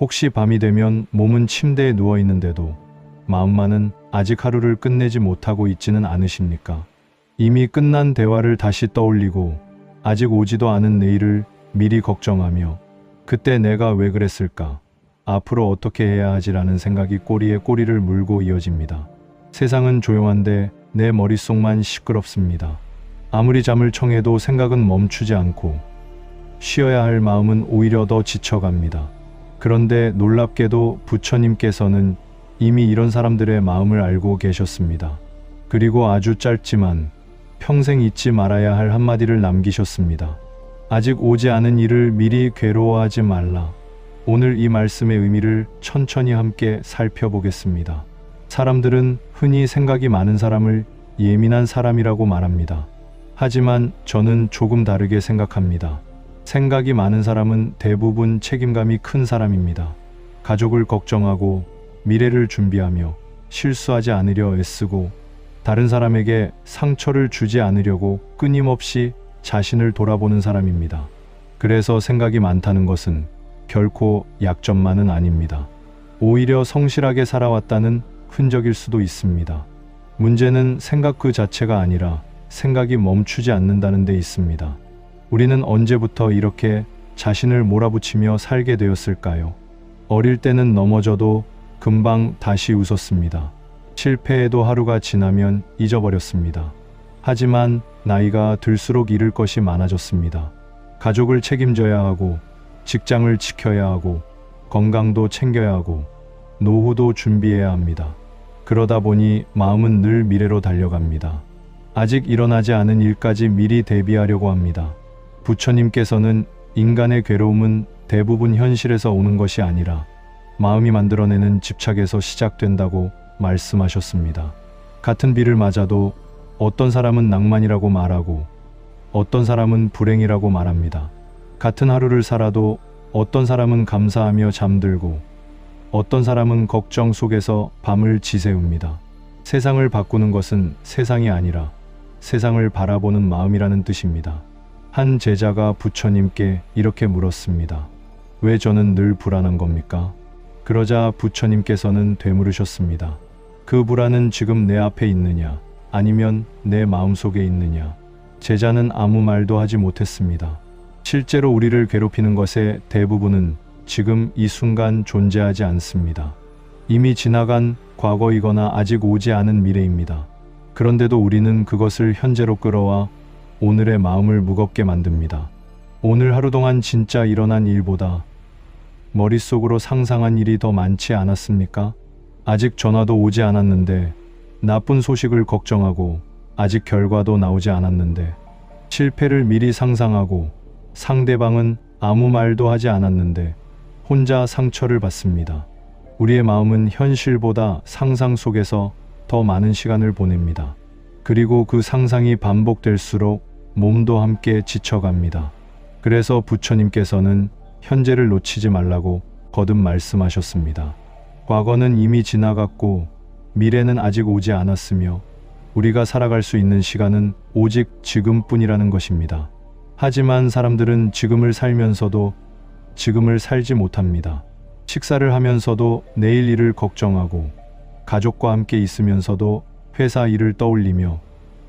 혹시 밤이 되면 몸은 침대에 누워 있는데도 마음만은 아직 하루를 끝내지 못하고 있지는 않으십니까? 이미 끝난 대화를 다시 떠올리고 아직 오지도 않은 내일을 미리 걱정하며 그때 내가 왜 그랬을까? 앞으로 어떻게 해야 하지라는 생각이 꼬리에 꼬리를 물고 이어집니다. 세상은 조용한데 내 머릿속만 시끄럽습니다. 아무리 잠을 청해도 생각은 멈추지 않고 쉬어야 할 마음은 오히려 더 지쳐갑니다. 그런데 놀랍게도 부처님께서는 이미 이런 사람들의 마음을 알고 계셨습니다. 그리고 아주 짧지만 평생 잊지 말아야 할 한마디를 남기셨습니다. 아직 오지 않은 일을 미리 괴로워하지 말라. 오늘 이 말씀의 의미를 천천히 함께 살펴보겠습니다. 사람들은 흔히 생각이 많은 사람을 예민한 사람이라고 말합니다. 하지만 저는 조금 다르게 생각합니다. 생각이 많은 사람은 대부분 책임감이 큰 사람입니다. 가족을 걱정하고 미래를 준비하며 실수하지 않으려 애쓰고 다른 사람에게 상처를 주지 않으려고 끊임없이 자신을 돌아보는 사람입니다. 그래서 생각이 많다는 것은 결코 약점만은 아닙니다. 오히려 성실하게 살아왔다는 흔적일 수도 있습니다. 문제는 생각 그 자체가 아니라 생각이 멈추지 않는다는 데 있습니다. 우리는 언제부터 이렇게 자신을 몰아붙이며 살게 되었을까요? 어릴 때는 넘어져도 금방 다시 웃었습니다. 실패해도 하루가 지나면 잊어버렸습니다. 하지만 나이가 들수록 잃을 것이 많아졌습니다. 가족을 책임져야 하고, 직장을 지켜야 하고, 건강도 챙겨야 하고, 노후도 준비해야 합니다. 그러다 보니 마음은 늘 미래로 달려갑니다. 아직 일어나지 않은 일까지 미리 대비하려고 합니다. 부처님께서는 인간의 괴로움은 대부분 현실에서 오는 것이 아니라 마음이 만들어내는 집착에서 시작된다고 말씀하셨습니다. 같은 비를 맞아도 어떤 사람은 낭만이라고 말하고 어떤 사람은 불행이라고 말합니다. 같은 하루를 살아도 어떤 사람은 감사하며 잠들고 어떤 사람은 걱정 속에서 밤을 지새웁니다. 세상을 바꾸는 것은 세상이 아니라 세상을 바라보는 마음이라는 뜻입니다. 한 제자가 부처님께 이렇게 물었습니다. 왜 저는 늘 불안한 겁니까? 그러자 부처님께서는 되물으셨습니다. 그 불안은 지금 내 앞에 있느냐, 아니면 내 마음속에 있느냐? 제자는 아무 말도 하지 못했습니다. 실제로 우리를 괴롭히는 것의 대부분은 지금 이 순간 존재하지 않습니다. 이미 지나간 과거이거나 아직 오지 않은 미래입니다. 그런데도 우리는 그것을 현재로 끌어와 오늘의 마음을 무겁게 만듭니다. 오늘 하루 동안 진짜 일어난 일보다 머릿속으로 상상한 일이 더 많지 않았습니까? 아직 전화도 오지 않았는데, 나쁜 소식을 걱정하고 아직 결과도 나오지 않았는데, 실패를 미리 상상하고 상대방은 아무 말도 하지 않았는데 혼자 상처를 받습니다. 우리의 마음은 현실보다 상상 속에서 더 많은 시간을 보냅니다. 그리고 그 상상이 반복될수록 몸도 함께 지쳐갑니다. 그래서 부처님께서는 현재를 놓치지 말라고 거듭 말씀하셨습니다. 과거는 이미 지나갔고 미래는 아직 오지 않았으며 우리가 살아갈 수 있는 시간은 오직 지금뿐이라는 것입니다. 하지만 사람들은 지금을 살면서도 지금을 살지 못합니다. 식사를 하면서도 내일 일을 걱정하고 가족과 함께 있으면서도 회사 일을 떠올리며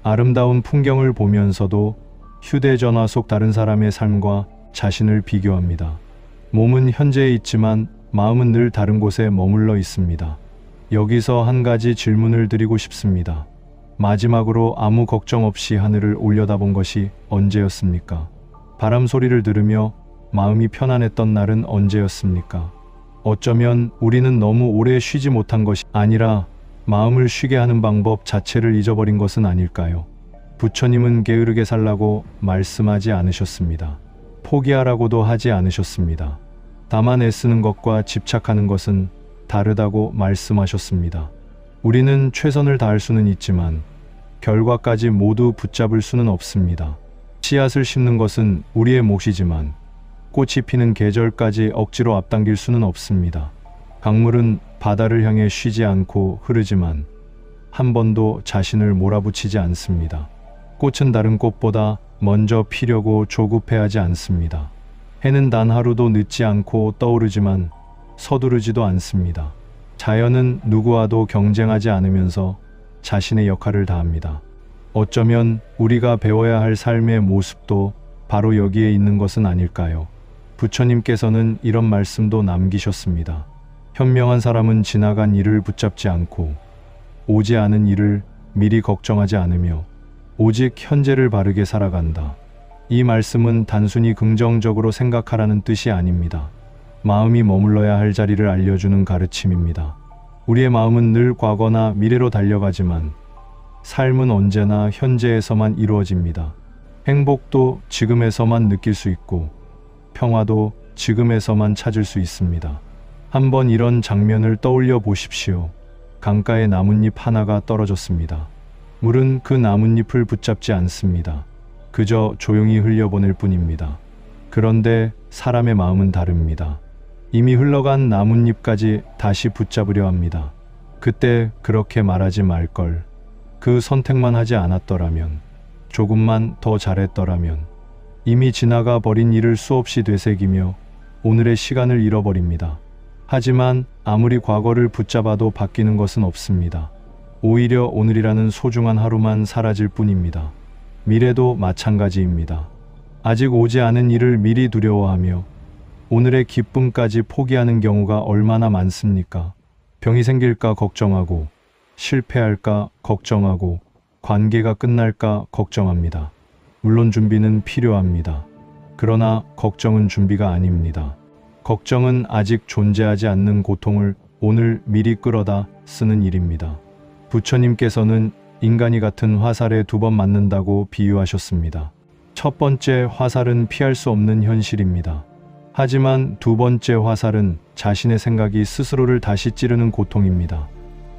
아름다운 풍경을 보면서도 휴대전화 속 다른 사람의 삶과 자신을 비교합니다. 몸은 현재에 있지만 마음은 늘 다른 곳에 머물러 있습니다. 여기서 한 가지 질문을 드리고 싶습니다. 마지막으로 아무 걱정 없이 하늘을 올려다본 것이 언제였습니까? 바람 소리를 들으며 마음이 편안했던 날은 언제였습니까? 어쩌면 우리는 너무 오래 쉬지 못한 것이 아니라 마음을 쉬게 하는 방법 자체를 잊어버린 것은 아닐까요? 부처님은 게으르게 살라고 말씀하지 않으셨습니다. 포기하라고도 하지 않으셨습니다. 다만 애쓰는 것과 집착하는 것은 다르다고 말씀하셨습니다. 우리는 최선을 다할 수는 있지만 결과까지 모두 붙잡을 수는 없습니다. 씨앗을 심는 것은 우리의 몫이지만 꽃이 피는 계절까지 억지로 앞당길 수는 없습니다. 강물은 바다를 향해 쉬지 않고 흐르지만 한 번도 자신을 몰아붙이지 않습니다. 꽃은 다른 꽃보다 먼저 피려고 조급해하지 않습니다. 해는 단 하루도 늦지 않고 떠오르지만 서두르지도 않습니다. 자연은 누구와도 경쟁하지 않으면서 자신의 역할을 다합니다. 어쩌면 우리가 배워야 할 삶의 모습도 바로 여기에 있는 것은 아닐까요? 부처님께서는 이런 말씀도 남기셨습니다. 현명한 사람은 지나간 일을 붙잡지 않고 오지 않은 일을 미리 걱정하지 않으며 오직 현재를 바르게 살아간다. 이 말씀은 단순히 긍정적으로 생각하라는 뜻이 아닙니다. 마음이 머물러야 할 자리를 알려주는 가르침입니다. 우리의 마음은 늘 과거나 미래로 달려가지만 삶은 언제나 현재에서만 이루어집니다. 행복도 지금에서만 느낄 수 있고 평화도 지금에서만 찾을 수 있습니다. 한번 이런 장면을 떠올려 보십시오. 강가에 나뭇잎 하나가 떨어졌습니다. 물은 그 나뭇잎을 붙잡지 않습니다. 그저 조용히 흘려보낼 뿐입니다. 그런데 사람의 마음은 다릅니다. 이미 흘러간 나뭇잎까지 다시 붙잡으려 합니다. 그때 그렇게 말하지 말걸. 그 선택만 하지 않았더라면, 조금만 더 잘했더라면. 이미 지나가 버린 일을 수없이 되새기며 오늘의 시간을 잃어버립니다. 하지만 아무리 과거를 붙잡아도 바뀌는 것은 없습니다. 오히려 오늘이라는 소중한 하루만 사라질 뿐입니다. 미래도 마찬가지입니다. 아직 오지 않은 일을 미리 두려워하며 오늘의 기쁨까지 포기하는 경우가 얼마나 많습니까? 병이 생길까 걱정하고, 실패할까 걱정하고, 관계가 끝날까 걱정합니다. 물론 준비는 필요합니다. 그러나 걱정은 준비가 아닙니다. 걱정은 아직 존재하지 않는 고통을 오늘 미리 끌어다 쓰는 일입니다. 부처님께서는 인간이 같은 화살에 2번 맞는다고 비유하셨습니다. 첫 번째 화살은 피할 수 없는 현실입니다. 하지만 2번째 화살은 자신의 생각이 스스로를 다시 찌르는 고통입니다.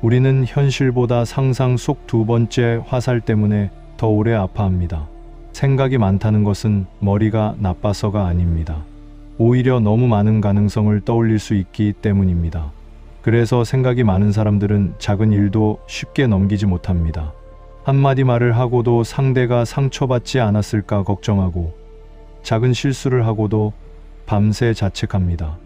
우리는 현실보다 상상 속 2번째 화살 때문에 더 오래 아파합니다. 생각이 많다는 것은 머리가 나빠서가 아닙니다. 오히려 너무 많은 가능성을 떠올릴 수 있기 때문입니다. 그래서 생각이 많은 사람들은 작은 일도 쉽게 넘기지 못합니다. 한마디 말을 하고도 상대가 상처받지 않았을까 걱정하고, 작은 실수를 하고도 밤새 자책합니다.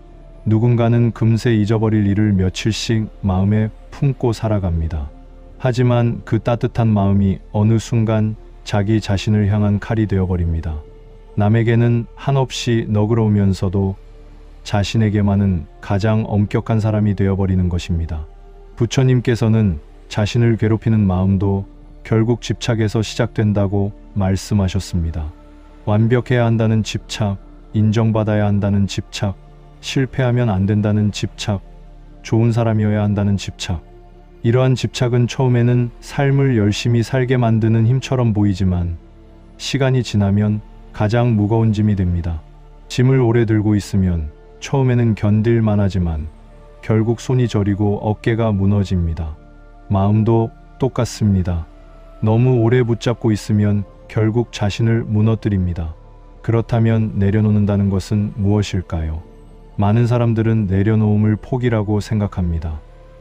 누군가는 금세 잊어버릴 일을 며칠씩 마음에 품고 살아갑니다. 하지만 그 따뜻한 마음이 어느 순간 자기 자신을 향한 칼이 되어버립니다. 남에게는 한없이 너그러우면서도 자신에게만은 가장 엄격한 사람이 되어버리는 것입니다. 부처님께서는 자신을 괴롭히는 마음도 결국 집착에서 시작된다고 말씀하셨습니다. 완벽해야 한다는 집착, 인정받아야 한다는 집착, 실패하면 안 된다는 집착, 좋은 사람이어야 한다는 집착. 이러한 집착은 처음에는 삶을 열심히 살게 만드는 힘처럼 보이지만 시간이 지나면 가장 무거운 짐이 됩니다. 짐을 오래 들고 있으면 처음에는 견딜만 하지만 결국 손이 저리고 어깨가 무너집니다. 마음도 똑같습니다. 너무 오래 붙잡고 있으면 결국 자신을 무너뜨립니다. 그렇다면 내려놓는다는 것은 무엇일까요? 많은 사람들은 내려놓음을 포기라고 생각합니다.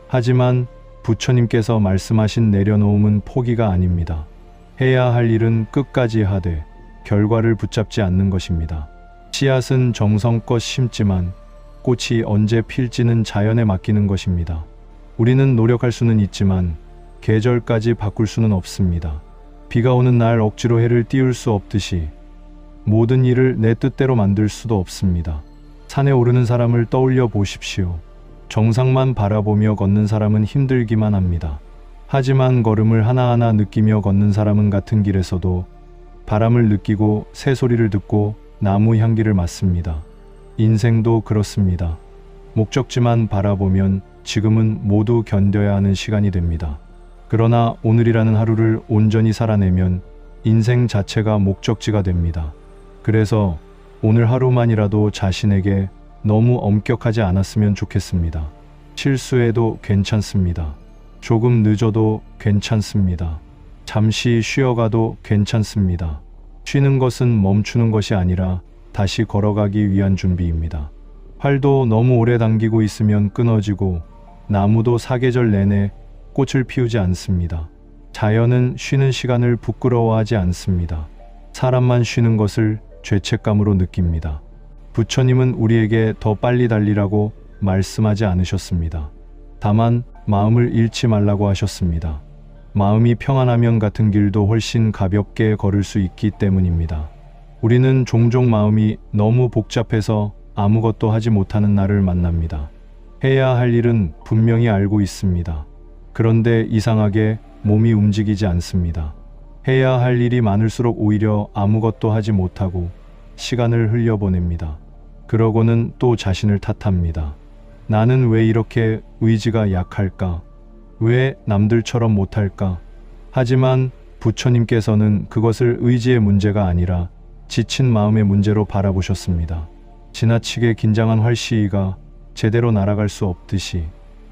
하지만 부처님께서 말씀하신 내려놓음은 포기가 아닙니다. 해야 할 일은 끝까지 하되 결과를 붙잡지 않는 것입니다. 씨앗은 정성껏 심지만 꽃이 언제 필지는 자연에 맡기는 것입니다. 우리는 노력할 수는 있지만 계절까지 바꿀 수는 없습니다. 비가 오는 날 억지로 해를 띄울 수 없듯이 모든 일을 내 뜻대로 만들 수도 없습니다. 산에 오르는 사람을 떠올려 보십시오. 정상만 바라보며 걷는 사람은 힘들기만 합니다. 하지만 걸음을 하나하나 느끼며 걷는 사람은 같은 길에서도 바람을 느끼고 새소리를 듣고 나무 향기를 맡습니다. 인생도 그렇습니다. 목적지만 바라보면 지금은 모두 견뎌야 하는 시간이 됩니다. 그러나 오늘이라는 하루를 온전히 살아내면 인생 자체가 목적지가 됩니다. 그래서 오늘 하루만이라도 자신에게 너무 엄격하지 않았으면 좋겠습니다. 실수해도 괜찮습니다. 조금 늦어도 괜찮습니다. 잠시 쉬어가도 괜찮습니다. 쉬는 것은 멈추는 것이 아니라 다시 걸어가기 위한 준비입니다. 활도 너무 오래 당기고 있으면 끊어지고 나무도 사계절 내내 꽃을 피우지 않습니다. 자연은 쉬는 시간을 부끄러워하지 않습니다. 사람만 쉬는 것을 죄책감으로 느낍니다. 부처님은 우리에게 더 빨리 달리라고 말씀하지 않으셨습니다. 다만 마음을 잃지 말라고 하셨습니다. 마음이 평안하면 같은 길도 훨씬 가볍게 걸을 수 있기 때문입니다. 우리는 종종 마음이 너무 복잡해서 아무것도 하지 못하는 날을 만납니다. 해야 할 일은 분명히 알고 있습니다. 그런데 이상하게 몸이 움직이지 않습니다. 해야 할 일이 많을수록 오히려 아무것도 하지 못하고 시간을 흘려보냅니다. 그러고는 또 자신을 탓합니다. 나는 왜 이렇게 의지가 약할까? 왜 남들처럼 못할까? 하지만 부처님께서는 그것을 의지의 문제가 아니라 지친 마음의 문제로 바라보셨습니다. 지나치게 긴장한 활시위가 제대로 날아갈 수 없듯이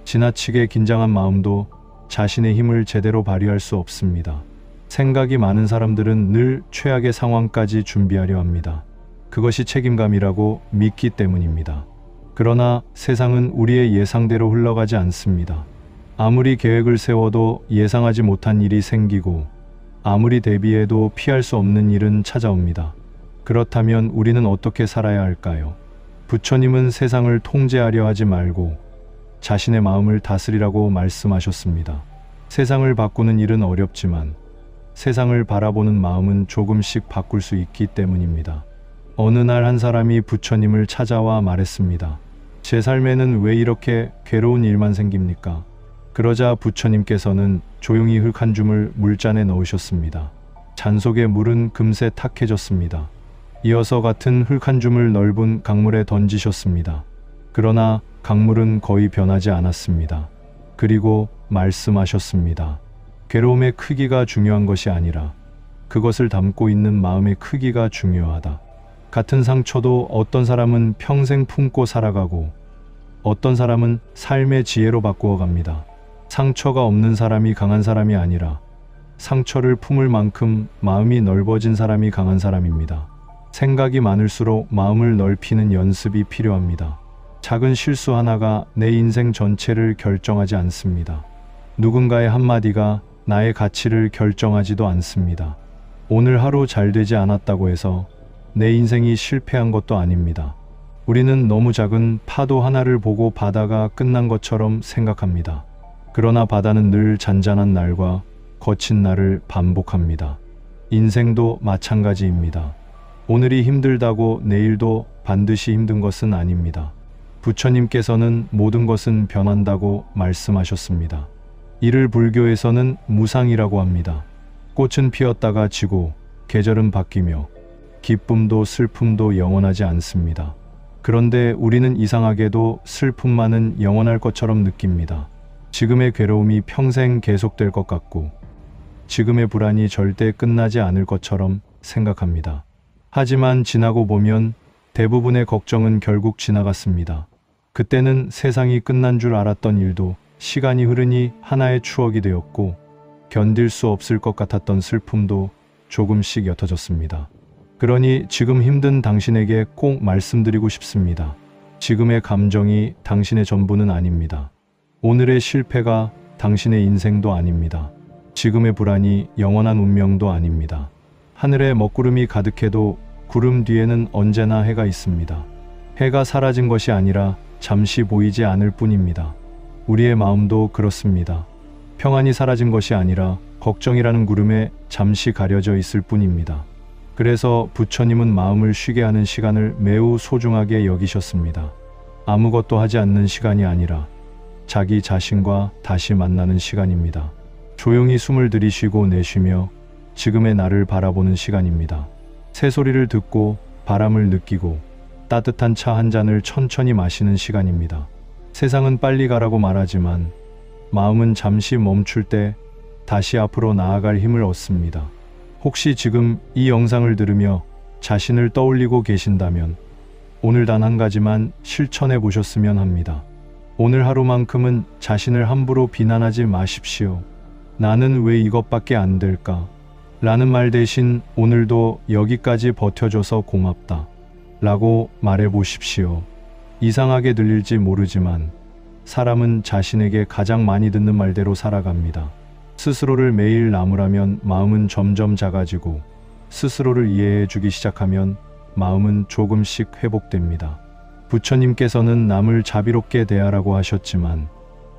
지나치게 긴장한 마음도 자신의 힘을 제대로 발휘할 수 없습니다. 생각이 많은 사람들은 늘 최악의 상황까지 준비하려 합니다. 그것이 책임감이라고 믿기 때문입니다. 그러나 세상은 우리의 예상대로 흘러가지 않습니다. 아무리 계획을 세워도 예상하지 못한 일이 생기고 아무리 대비해도 피할 수 없는 일은 찾아옵니다. 그렇다면 우리는 어떻게 살아야 할까요? 부처님은 세상을 통제하려 하지 말고 자신의 마음을 다스리라고 말씀하셨습니다. 세상을 바꾸는 일은 어렵지만 세상을 바라보는 마음은 조금씩 바꿀 수 있기 때문입니다. 어느 날 한 사람이 부처님을 찾아와 말했습니다. 제 삶에는 왜 이렇게 괴로운 일만 생깁니까? 그러자 부처님께서는 조용히 흙 한 줌을 물잔에 넣으셨습니다. 잔 속의 물은 금세 탁해졌습니다. 이어서 같은 흙 한 줌을 넓은 강물에 던지셨습니다. 그러나 강물은 거의 변하지 않았습니다. 그리고 말씀하셨습니다. 괴로움의 크기가 중요한 것이 아니라 그것을 담고 있는 마음의 크기가 중요하다. 같은 상처도 어떤 사람은 평생 품고 살아가고 어떤 사람은 삶의 지혜로 바꾸어 갑니다. 상처가 없는 사람이 강한 사람이 아니라 상처를 품을 만큼 마음이 넓어진 사람이 강한 사람입니다. 생각이 많을수록 마음을 넓히는 연습이 필요합니다. 작은 실수 하나가 내 인생 전체를 결정하지 않습니다. 누군가의 한마디가 나의 가치를 결정하지도 않습니다. 오늘 하루 잘 되지 않았다고 해서 내 인생이 실패한 것도 아닙니다. 우리는 너무 작은 파도 하나를 보고 바다가 끝난 것처럼 생각합니다. 그러나 바다는 늘 잔잔한 날과 거친 날을 반복합니다. 인생도 마찬가지입니다. 오늘이 힘들다고 내일도 반드시 힘든 것은 아닙니다. 부처님께서는 모든 것은 변한다고 말씀하셨습니다. 이를 불교에서는 무상이라고 합니다. 꽃은 피었다가 지고 계절은 바뀌며 기쁨도 슬픔도 영원하지 않습니다. 그런데 우리는 이상하게도 슬픔만은 영원할 것처럼 느낍니다. 지금의 괴로움이 평생 계속될 것 같고 지금의 불안이 절대 끝나지 않을 것처럼 생각합니다. 하지만 지나고 보면 대부분의 걱정은 결국 지나갔습니다. 그때는 세상이 끝난 줄 알았던 일도 시간이 흐르니 하나의 추억이 되었고 견딜 수 없을 것 같았던 슬픔도 조금씩 옅어졌습니다. 그러니 지금 힘든 당신에게 꼭 말씀드리고 싶습니다. 지금의 감정이 당신의 전부는 아닙니다. 오늘의 실패가 당신의 인생도 아닙니다. 지금의 불안이 영원한 운명도 아닙니다. 하늘에 먹구름이 가득해도 구름 뒤에는 언제나 해가 있습니다. 해가 사라진 것이 아니라 잠시 보이지 않을 뿐입니다. 우리의 마음도 그렇습니다. 평안이 사라진 것이 아니라 걱정이라는 구름에 잠시 가려져 있을 뿐입니다. 그래서 부처님은 마음을 쉬게 하는 시간을 매우 소중하게 여기셨습니다. 아무것도 하지 않는 시간이 아니라 자기 자신과 다시 만나는 시간입니다. 조용히 숨을 들이쉬고 내쉬며 지금의 나를 바라보는 시간입니다. 새소리를 듣고 바람을 느끼고 따뜻한 차 한 잔을 천천히 마시는 시간입니다. 세상은 빨리 가라고 말하지만 마음은 잠시 멈출 때 다시 앞으로 나아갈 힘을 얻습니다. 혹시 지금 이 영상을 들으며 자신을 떠올리고 계신다면 오늘 단 한 가지만 실천해 보셨으면 합니다. 오늘 하루만큼은 자신을 함부로 비난하지 마십시오. 나는 왜 이것밖에 안 될까? 라는 말 대신 오늘도 여기까지 버텨줘서 고맙다 라고 말해 보십시오. 이상하게 들릴지 모르지만 사람은 자신에게 가장 많이 듣는 말대로 살아갑니다. 스스로를 매일 나무라면 마음은 점점 작아지고 스스로를 이해해 주기 시작하면 마음은 조금씩 회복됩니다. 부처님께서는 남을 자비롭게 대하라고 하셨지만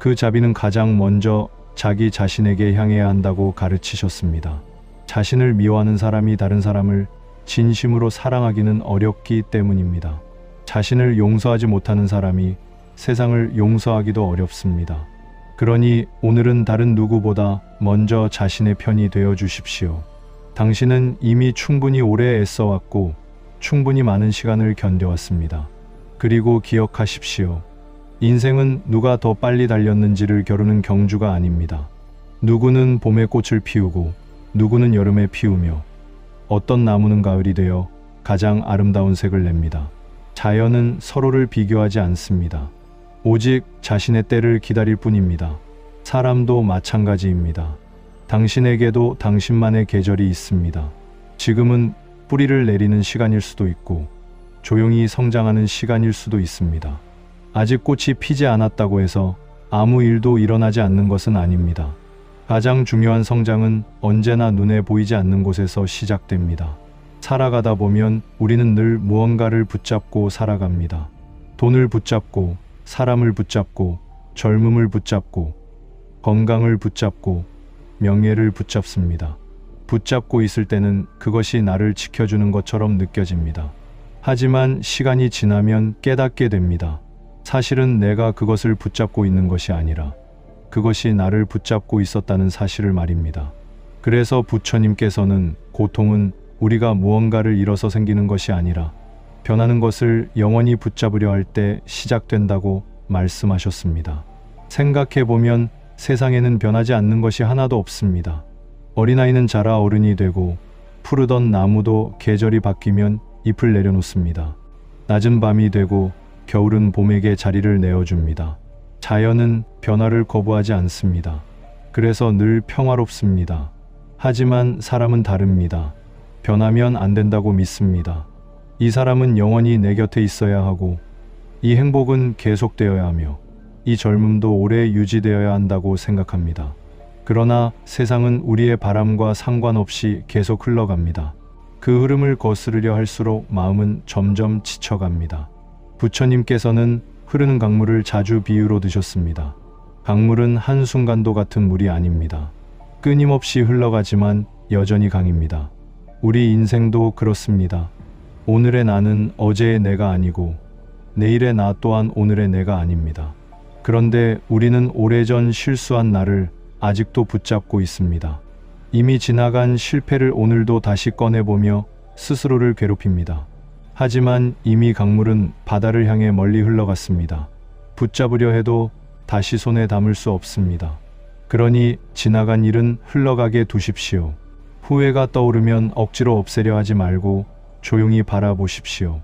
그 자비는 가장 먼저 자기 자신에게 향해야 한다고 가르치셨습니다. 자신을 미워하는 사람이 다른 사람을 진심으로 사랑하기는 어렵기 때문입니다. 자신을 용서하지 못하는 사람이 세상을 용서하기도 어렵습니다. 그러니 오늘은 다른 누구보다 먼저 자신의 편이 되어 주십시오. 당신은 이미 충분히 오래 애써왔고 충분히 많은 시간을 견뎌왔습니다. 그리고 기억하십시오. 인생은 누가 더 빨리 달렸는지를 겨루는 경주가 아닙니다. 누구는 봄에 꽃을 피우고 누구는 여름에 피우며 어떤 나무는 가을이 되어 가장 아름다운 색을 냅니다. 자연은 서로를 비교하지 않습니다. 오직 자신의 때를 기다릴 뿐입니다. 사람도 마찬가지입니다. 당신에게도 당신만의 계절이 있습니다. 지금은 뿌리를 내리는 시간일 수도 있고 조용히 성장하는 시간일 수도 있습니다. 아직 꽃이 피지 않았다고 해서 아무 일도 일어나지 않는 것은 아닙니다. 가장 중요한 성장은 언제나 눈에 보이지 않는 곳에서 시작됩니다. 살아가다 보면 우리는 늘 무언가를 붙잡고 살아갑니다. 돈을 붙잡고, 사람을 붙잡고, 젊음을 붙잡고, 건강을 붙잡고, 명예를 붙잡습니다. 붙잡고 있을 때는 그것이 나를 지켜주는 것처럼 느껴집니다. 하지만 시간이 지나면 깨닫게 됩니다. 사실은 내가 그것을 붙잡고 있는 것이 아니라 그것이 나를 붙잡고 있었다는 사실을 말입니다. 그래서 부처님께서는 고통은 우리가 무언가를 잃어서 생기는 것이 아니라 변하는 것을 영원히 붙잡으려 할 때 시작된다고 말씀하셨습니다. 생각해보면 세상에는 변하지 않는 것이 하나도 없습니다. 어린아이는 자라 어른이 되고 푸르던 나무도 계절이 바뀌면 잎을 내려놓습니다. 낮은 밤이 되고 겨울은 봄에게 자리를 내어줍니다. 자연은 변화를 거부하지 않습니다. 그래서 늘 평화롭습니다. 하지만 사람은 다릅니다. 변하면 안 된다고 믿습니다. 이 사람은 영원히 내 곁에 있어야 하고 이 행복은 계속되어야 하며 이 젊음도 오래 유지되어야 한다고 생각합니다. 그러나 세상은 우리의 바람과 상관없이 계속 흘러갑니다. 그 흐름을 거스르려 할수록 마음은 점점 지쳐갑니다. 부처님께서는 흐르는 강물을 자주 비유로 드셨습니다. 강물은 한순간도 같은 물이 아닙니다. 끊임없이 흘러가지만 여전히 강입니다. 우리 인생도 그렇습니다. 오늘의 나는 어제의 내가 아니고 내일의 나 또한 오늘의 내가 아닙니다. 그런데 우리는 오래전 실수한 나를 아직도 붙잡고 있습니다. 이미 지나간 실패를 오늘도 다시 꺼내보며 스스로를 괴롭힙니다. 하지만 이미 강물은 바다를 향해 멀리 흘러갔습니다. 붙잡으려 해도 다시 손에 담을 수 없습니다. 그러니 지나간 일은 흘러가게 두십시오. 후회가 떠오르면 억지로 없애려 하지 말고 조용히 바라보십시오.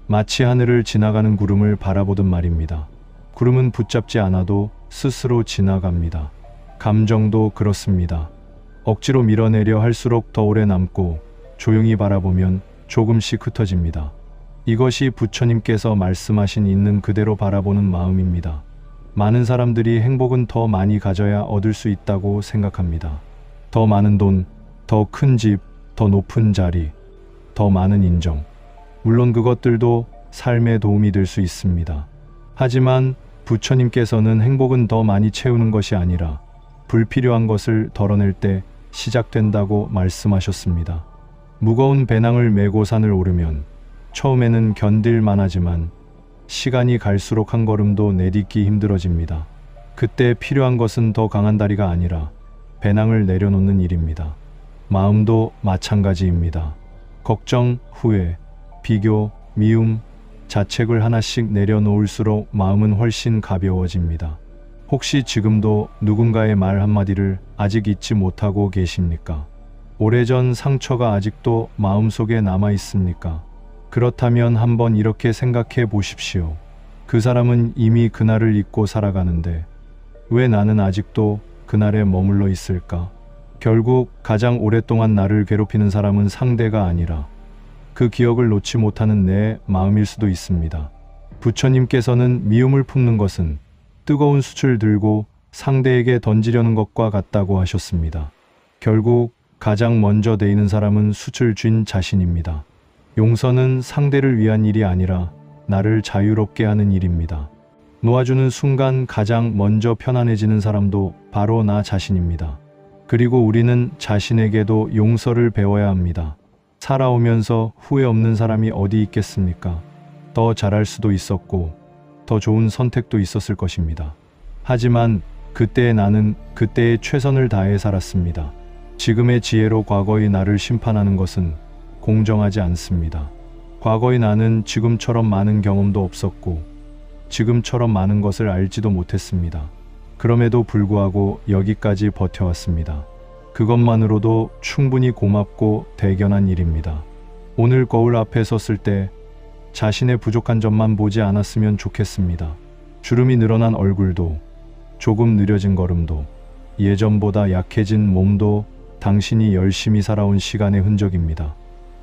마치 하늘을 지나가는 구름을 바라보듯 말입니다. 구름은 붙잡지 않아도 스스로 지나갑니다. 감정도 그렇습니다. 억지로 밀어내려 할수록 더 오래 남고 조용히 바라보면 조금씩 흩어집니다. 이것이 부처님께서 말씀하신 있는 그대로 바라보는 마음입니다. 많은 사람들이 행복은 더 많이 가져야 얻을 수 있다고 생각합니다. 더 많은 돈, 더 큰 집, 더 높은 자리, 더 많은 인정. 물론 그것들도 삶에 도움이 될 수 있습니다. 하지만 부처님께서는 행복은 더 많이 채우는 것이 아니라 불필요한 것을 덜어낼 때 시작된다고 말씀하셨습니다. 무거운 배낭을 메고 산을 오르면 처음에는 견딜만 하지만 시간이 갈수록 한 걸음도 내딛기 힘들어집니다. 그때 필요한 것은 더 강한 다리가 아니라 배낭을 내려놓는 일입니다. 마음도 마찬가지입니다. 걱정, 후회, 비교, 미움, 자책을 하나씩 내려놓을수록 마음은 훨씬 가벼워집니다. 혹시 지금도 누군가의 말 한마디를 아직 잊지 못하고 계십니까? 오래전 상처가 아직도 마음속에 남아 있습니까? 그렇다면 한번 이렇게 생각해 보십시오. 그 사람은 이미 그날을 잊고 살아가는데 왜 나는 아직도 그날에 머물러 있을까? 결국 가장 오랫동안 나를 괴롭히는 사람은 상대가 아니라 그 기억을 놓지 못하는 내 마음일 수도 있습니다. 부처님께서는 미움을 품는 것은 뜨거운 숯을 들고 상대에게 던지려는 것과 같다고 하셨습니다. 결국 가장 먼저 데이는 사람은 숯을 쥔 자신입니다. 용서는 상대를 위한 일이 아니라 나를 자유롭게 하는 일입니다. 놓아주는 순간 가장 먼저 편안해지는 사람도 바로 나 자신입니다. 그리고 우리는 자신에게도 용서를 배워야 합니다. 살아오면서 후회 없는 사람이 어디 있겠습니까? 더 잘할 수도 있었고, 더 좋은 선택도 있었을 것입니다. 하지만 그때의 나는 그때의 최선을 다해 살았습니다. 지금의 지혜로 과거의 나를 심판하는 것은 공정하지 않습니다. 과거의 나는 지금처럼 많은 경험도 없었고, 지금처럼 많은 것을 알지도 못했습니다. 그럼에도 불구하고 여기까지 버텨왔습니다. 그것만으로도 충분히 고맙고 대견한 일입니다. 오늘 거울 앞에 섰을 때 자신의 부족한 점만 보지 않았으면 좋겠습니다. 주름이 늘어난 얼굴도, 조금 느려진 걸음도, 예전보다 약해진 몸도 당신이 열심히 살아온 시간의 흔적입니다.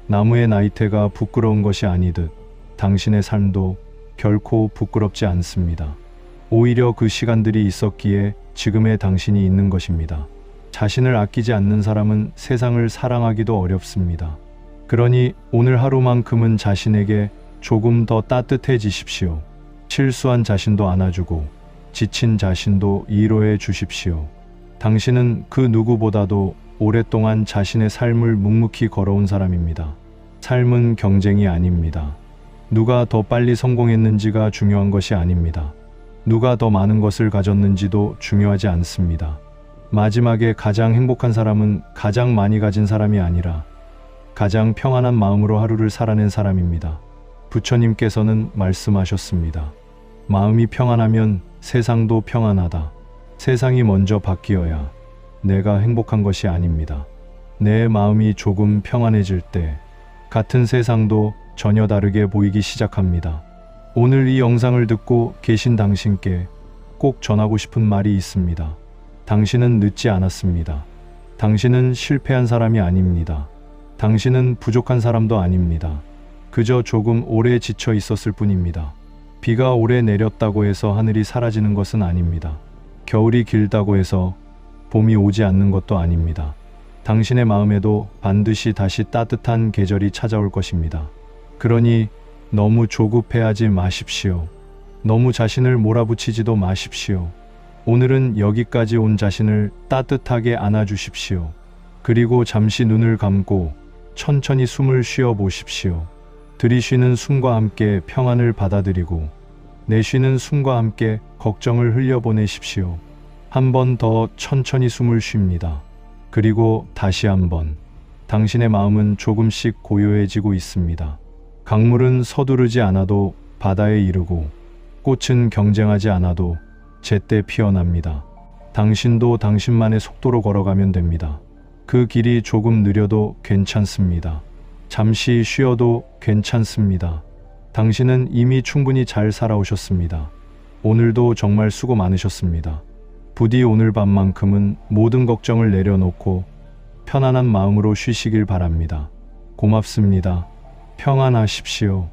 나무의 나이테가 부끄러운 것이 아니듯 당신의 삶도 결코 부끄럽지 않습니다. 오히려 그 시간들이 있었기에 지금의 당신이 있는 것입니다. 자신을 아끼지 않는 사람은 세상을 사랑하기도 어렵습니다. 그러니 오늘 하루만큼은 자신에게 조금 더 따뜻해지십시오. 실수한 자신도 안아주고 지친 자신도 위로해 주십시오. 당신은 그 누구보다도 오랫동안 자신의 삶을 묵묵히 걸어온 사람입니다. 삶은 경쟁이 아닙니다. 누가 더 빨리 성공했는지가 중요한 것이 아닙니다. 누가 더 많은 것을 가졌는지도 중요하지 않습니다. 마지막에 가장 행복한 사람은 가장 많이 가진 사람이 아니라 가장 평안한 마음으로 하루를 살아낸 사람입니다. 부처님께서는 말씀하셨습니다. 마음이 평안하면 세상도 평안하다. 세상이 먼저 바뀌어야 내가 행복한 것이 아닙니다. 내 마음이 조금 평안해질 때 같은 세상도 전혀 다르게 보이기 시작합니다. 오늘 이 영상을 듣고 계신 당신께 꼭 전하고 싶은 말이 있습니다. 당신은 늦지 않았습니다. 당신은 실패한 사람이 아닙니다. 당신은 부족한 사람도 아닙니다. 그저 조금 오래 지쳐 있었을 뿐입니다. 비가 오래 내렸다고 해서 하늘이 사라지는 것은 아닙니다. 겨울이 길다고 해서 봄이 오지 않는 것도 아닙니다. 당신의 마음에도 반드시 다시 따뜻한 계절이 찾아올 것입니다. 그러니 너무 조급해하지 마십시오. 너무 자신을 몰아붙이지도 마십시오. 오늘은 여기까지 온 자신을 따뜻하게 안아주십시오. 그리고 잠시 눈을 감고 천천히 숨을 쉬어 보십시오. 들이쉬는 숨과 함께 평안을 받아들이고 내쉬는 숨과 함께 걱정을 흘려보내십시오. 한 번 더 천천히 숨을 쉽니다. 그리고 다시 한번. 당신의 마음은 조금씩 고요해지고 있습니다. 강물은 서두르지 않아도 바다에 이르고 꽃은 경쟁하지 않아도 제때 피어납니다. 당신도 당신만의 속도로 걸어가면 됩니다. 그 길이 조금 느려도 괜찮습니다. 잠시 쉬어도 괜찮습니다. 당신은 이미 충분히 잘 살아오셨습니다. 오늘도 정말 수고 많으셨습니다. 부디 오늘 밤만큼은 모든 걱정을 내려놓고 편안한 마음으로 쉬시길 바랍니다. 고맙습니다. 평안하십시오.